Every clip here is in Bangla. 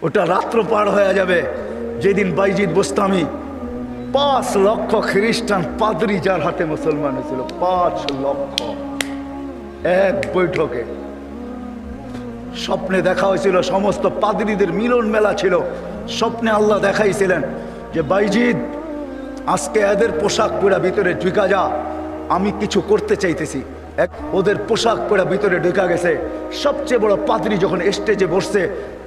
ওটা রাত্র পার হয়ে যাবে যেদিন বাইজিদ বোস্তামি 5 লক্ষ খ্রিস্টান পাদ্রী যার হাতে মুসলমান হয়েছিল, 5 লক্ষ এক বৈঠকে। স্বপ্নে দেখা হয়েছিল, সমস্ত পাদ্রীদের মিলন মেলা ছিল। স্বপ্নে আল্লাহ দেখাইছিলেন যে বাইজিদ আজকে এদের পোশাক পরে ভিতরে ঢুকা যা, আমি কিছু করতে চাইতেছি। ওদের পোশাক পরে ভিতরে ঢুকা গেছে। সবচেয়ে বড় পাদ্রী যখন স্টেজে বসছে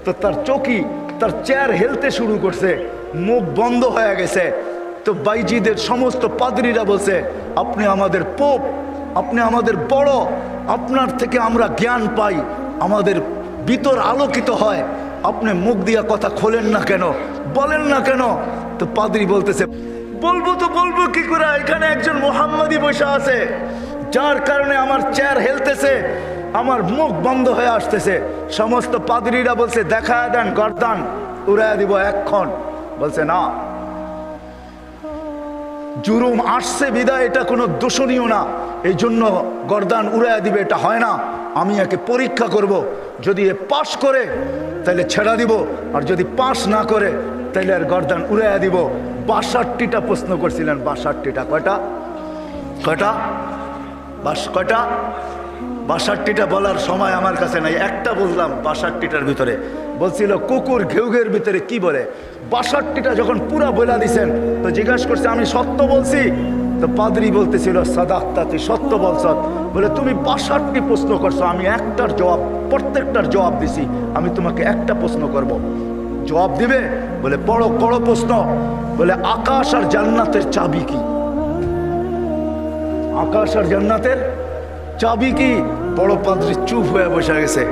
তো তার চৌকি, তার চেয়ার হেলতে শুরু করছে, মুখ বন্ধ হয়ে গেছে। তো বাইজিদের সমস্ত পাদ্রীরা বলছে, আপনি আমাদের পোপ, আপনি আমাদের বড়, আপনার থেকে আমরা জ্ঞান পাই, আমাদের ভিতর আলোকিত হয়, আপনি মুখ দিয়া কথা খোলেন না কেন, বলেন না কেন? তো পাদ্রী বলতেছে, বলবো তো বলবো কি করে, এখানে একজন মুহাম্মাদি বসে আছে যার কারণে আমার চেয়ার হেলতেছে, আমার মুখ বন্ধ হয়ে আসতেছে। সমস্ত পাদ্রীরা বলছে, দেখা দেন, গর্দান উড়াইয়া দিব এক্ষণ। বলছে না, জুরুম আসছে বিদায় এটা কোনো দোষণীয় না, এই জন্য গর্দান উড়াইয়া দিবে, এটা হয় না। আমি একে পরীক্ষা করব, যদি এ পাশ করে তাহলে ছেড়া দিব, আর যদি পাশ না করে তাহলে আর গর্দান উড়াইয়া দিব। 62টা প্রশ্ন করছিলেন, 62টা। কয়টা? কয়টা? কয়টা? 62টা বলার সময় আমার কাছে নাই, একটা বললাম 62টার ভিতরে। বলছিল কুকুর ঘেউঘের ভিতরে কি বলে। 62টা যখন পুরা বলা দিছেন তো জিজ্ঞাসা করছে, আমি সত্য বলছি? তো পাদ্রী বলতেছিল, সাদাক্তা, তুই সত্য বলছ। বলে তুমি 62টি প্রশ্ন করছো, আমি একটার জবাব, প্রত্যেকটার জবাব দিছি, আমি তোমাকে একটা প্রশ্ন করব, জবাব দিবে? বলে বড় বড় প্রশ্ন। বলে আকাশ আর জান্নাতের চাবি কি? আকাশ আর জান্নাতের চাবি কি? বড় পাদ্রী চুপ হয়ে বসে গেছে।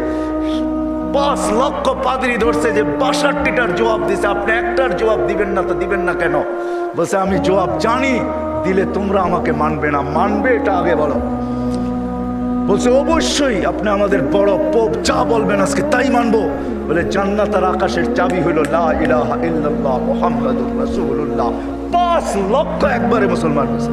5 লক্ষ পাদ্রী ধরছে যে 62টার জবাব দিছে, আপনি একটার জবাব দিবেন না, তো দিবেন না কেন? বলছে আমি জবাব জানি, দিলে তোমরা আমাকে মানবে না, মানবে এটা আগে বলো। বলছে অবশ্যই, আপনি আমাদের বড় পোপ, যা বলবেন আজকে তাই মানবো। বলে জান্নাত আর আকাশের চাবি হইল লা ইলাহা ইল্লাল্লাহ মুহাম্মাদুর রাসূলুল্লাহ। 5 লক্ষ একবারে মুসলমান হয়েছে।